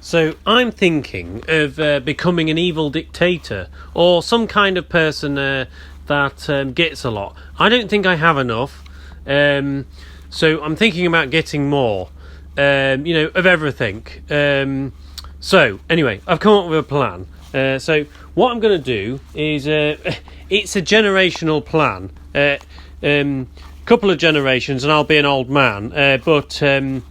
So I'm thinking of becoming an evil dictator or some kind of person that gets a lot. I don't think I have enough, so I'm thinking about getting more, of everything. So anyway, I've come up with a plan. So what I'm going to do is it's a generational plan. Couple of generations and I'll be an old man, but I'm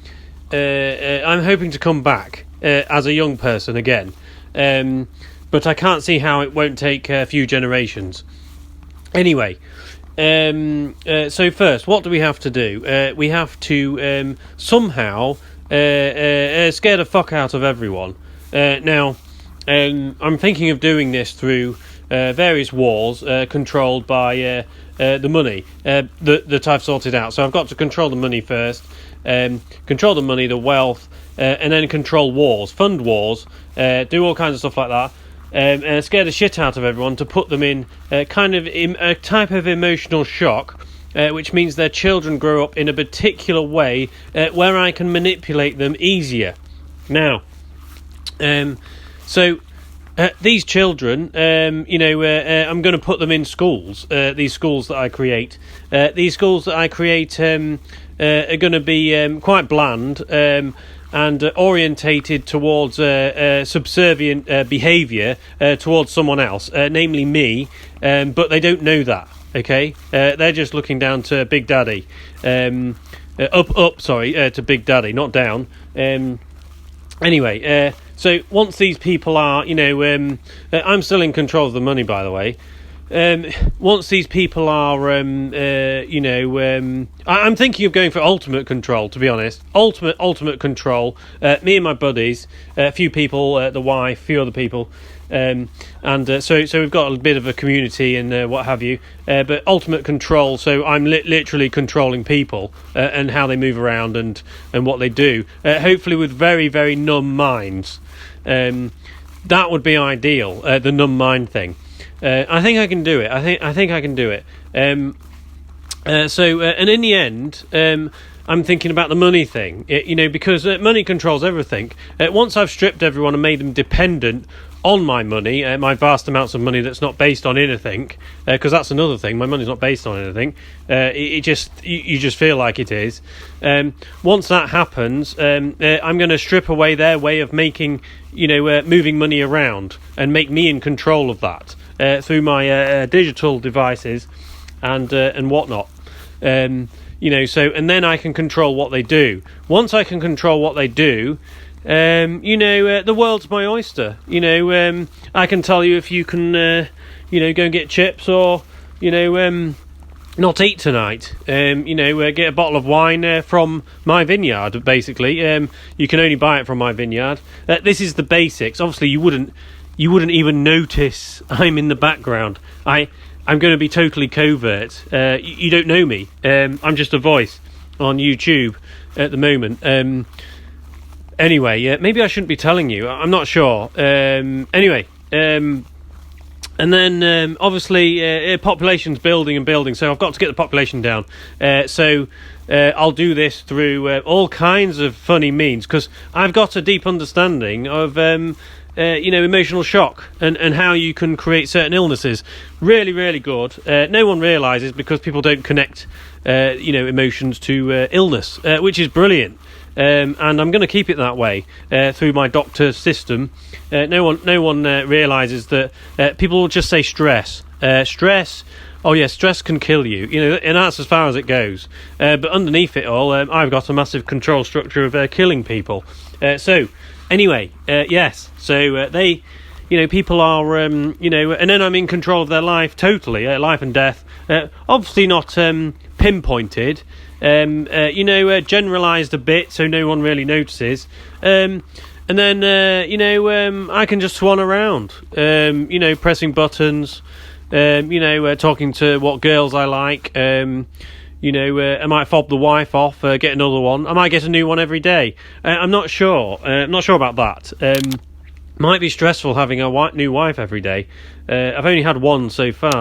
hoping to come back as a young person again, but I can't see how it won't take a few generations. Anyway, so first, what do we have to do? We have to somehow scare the fuck out of everyone. Now, I'm thinking of doing this through various wars controlled by the money that I've sorted out. So I've got to control the money first, control the money, the wealth, and then control wars, fund wars, do all kinds of stuff like that, scare the shit out of everyone to put them in a type of emotional shock, which means their children grow up in a particular way where I can manipulate them easier. Now, these children, I'm going to put them in schools. These schools that I create, are going to be quite bland and orientated towards subservient behaviour towards someone else, namely me. But they don't know that. Okay, they're just looking down to Big Daddy, to Big Daddy, not down. Anyway, so once these people are, I'm still in control of the money, by the way. Once these people are, I'm thinking of going for ultimate control, to be honest. Ultimate control. Me and my buddies, a few people, the wife, a few other people. So we've got a bit of a community and what have you. But ultimate control, so I'm literally controlling people and how they move around and what they do. Hopefully with very, very numb minds. That would be ideal, the numb mind thing. I think I can do it. I think I can do it. And in the end, I'm thinking about the money thing, because money controls everything. Once I've stripped everyone and made them dependent on my money, my vast amounts of money that's not based on anything, because that's another thing. My money's not based on anything. You just feel like it is. Once that happens, I'm going to strip away their way of making, moving money around and make me in control of that through my digital devices and whatnot. So and then I can control what they do. Once I can control what they do, the world's my oyster. I can tell you if you can, go and get chips or, not eat tonight. Get a bottle of wine from my vineyard. Basically, you can only buy it from my vineyard. This is the basics. Obviously, you wouldn't even notice I'm in the background. I'm going to be totally covert. You don't know me. I'm just a voice on YouTube at the moment. Anyway, maybe I shouldn't be telling you. I'm not sure. And then obviously population's building and building, so I've got to get the population down. So I'll do this through all kinds of funny means, because I've got a deep understanding of emotional shock and how you can create certain illnesses. Really, really good. No one realises because people don't connect emotions to illness, which is brilliant. And I'm going to keep it that way through my doctor system. No one realises that people will just say stress. Stress. Oh yeah, stress can kill you. And that's as far as it goes. But underneath it all, I've got a massive control structure of killing people. So anyway, yes. So they, people are, and then I'm in control of their life totally, life and death. Obviously not pinpointed. Generalised a bit so no one really notices. And then, I can just swan around, pressing buttons, talking to what girls I like. I might fob the wife off, get another one. I might get a new one every day. I'm not sure. I'm not sure about that. Might be stressful having a new wife every day. I've only had one so far.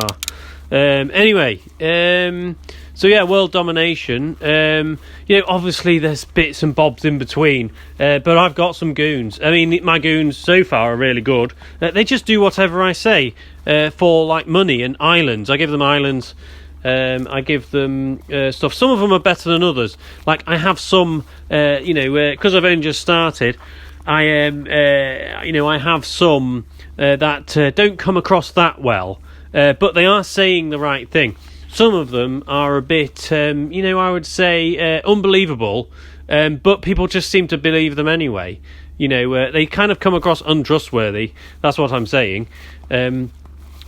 yeah, world domination. Obviously there's bits and bobs in between, but I've got some goons. I mean, my goons so far are really good. They just do whatever I say for like money and islands. I give them islands. I give them stuff. Some of them are better than others. Like I have some, because I've only just started. I have some that don't come across that well, but they are saying the right thing. Some of them are a bit, I would say, unbelievable, but people just seem to believe them anyway. They kind of come across untrustworthy. That's what I'm saying.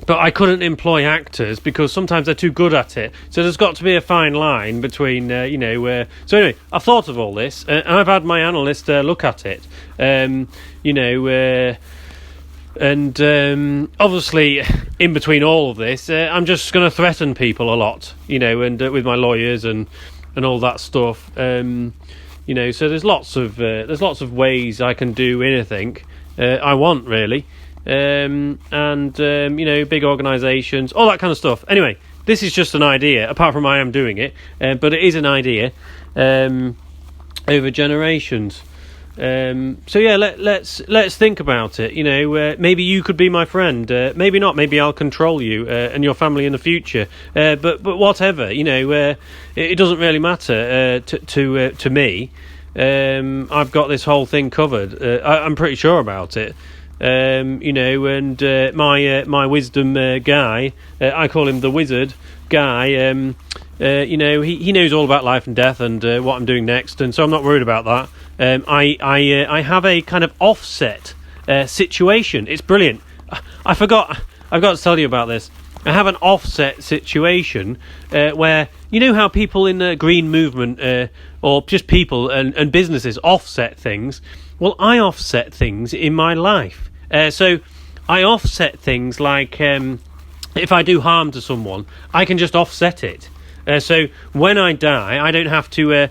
But I couldn't employ actors because sometimes they're too good at it. So there's got to be a fine line between, So anyway, I've thought of all this, and I've had my analyst look at it. Obviously, in between all of this, I'm just going to threaten people a lot, and with my lawyers and all that stuff. So there's lots of ways I can do anything I want, really. Big organisations, all that kind of stuff. Anyway, this is just an idea, apart from I am doing it, but it is an idea over generations. Let's think about it. Maybe you could be my friend, maybe not, maybe I'll control you and your family in the future, but whatever, it doesn't really matter to me. I've got this whole thing covered. I'm pretty sure about it. My wisdom guy, I call him the wizard guy. He knows all about life and death and what I'm doing next, and so I'm not worried about that. I have a kind of offset situation. It's brilliant. I've got to tell you about this. I have an offset situation where how people in the green movement or just people and businesses offset things. Well, I offset things in my life. So I offset things like if I do harm to someone, I can just offset it. So when I die, I don't have to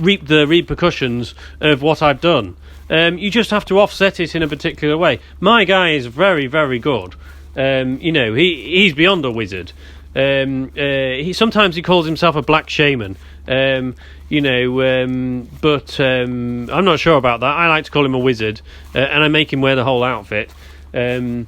reap the repercussions of what I've done. You just have to offset it in a particular way. My guy is very, very good. He's beyond a wizard. Sometimes he calls himself a black shaman. But I'm not sure about that. I like to call him a wizard, and I make him wear the whole outfit. The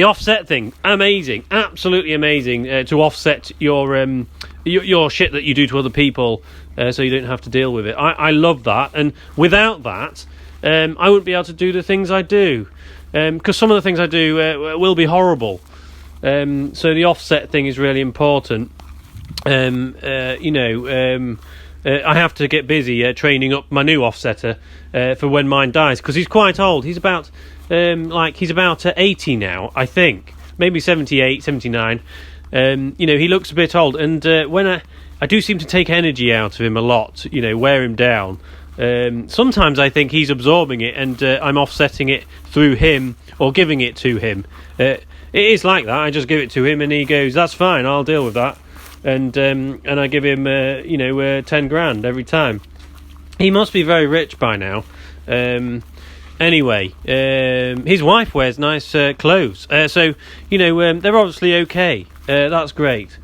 offset thing, amazing, absolutely amazing, to offset your shit that you do to other people, so you don't have to deal with it. I love that, and without that, I wouldn't be able to do the things I do, because some of the things I do will be horrible. So the offset thing is really important. I have to get busy training up my new offsetter for when mine dies, because he's quite old. He's about 80 now, I think, maybe 78, 79. He looks a bit old, and when I do seem to take energy out of him a lot, wear him down. Sometimes I think he's absorbing it, and I'm offsetting it through him or giving it to him. It is like that. I just give it to him, and he goes, "That's fine, I'll deal with that." And I give him 10 grand every time. He must be very rich by now. His wife wears nice clothes, so they're obviously okay. That's great.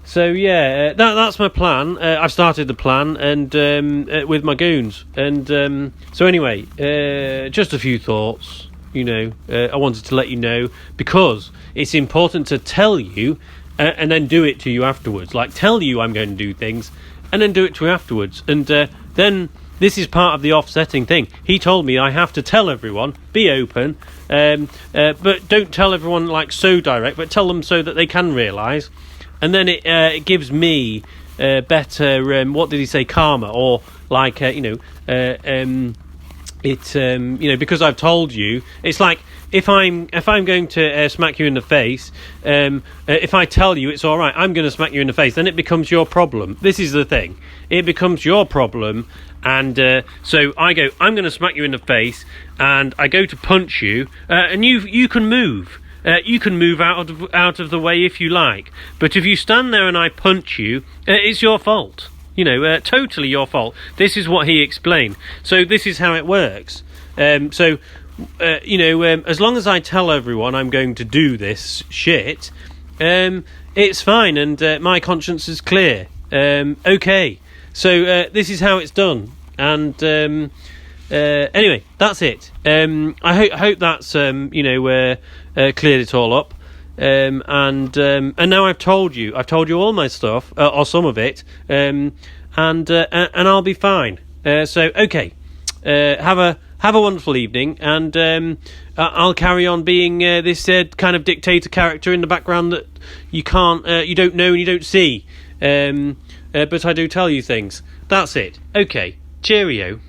So that's my plan. I've started the plan, and with my goons, and just a few thoughts. I wanted to let you know, because it's important to tell you and then do it to you afterwards. Like, tell you I'm going to do things and then do it to you afterwards. And then this is part of the offsetting thing. He told me I have to tell everyone, be open, but don't tell everyone like so direct, but tell them so that they can realise. And then it gives me better, what did he say, karma, or like, because I've told you, it's like if I'm going to smack you in the face, if I tell you it's all right, I'm going to smack you in the face, then it becomes your problem. This is the thing, it becomes your problem, and so I go, I'm going to smack you in the face, and I go to punch you, and you can move. You can move out of the way if you like, but if you stand there and I punch you, it's your fault. Totally your fault. This is what he explained. So this is how it works. As long as I tell everyone I'm going to do this shit, It's fine, and my conscience is clear. Okay, so this is how it's done, and anyway, that's it. I hope that's cleared it all up. And now I've told you all my stuff, or some of it, and I'll be fine. So okay, have a wonderful evening, and I'll carry on being this kind of dictator character in the background that you don't know and you don't see, but I do tell you things. That's it. Okay, cheerio.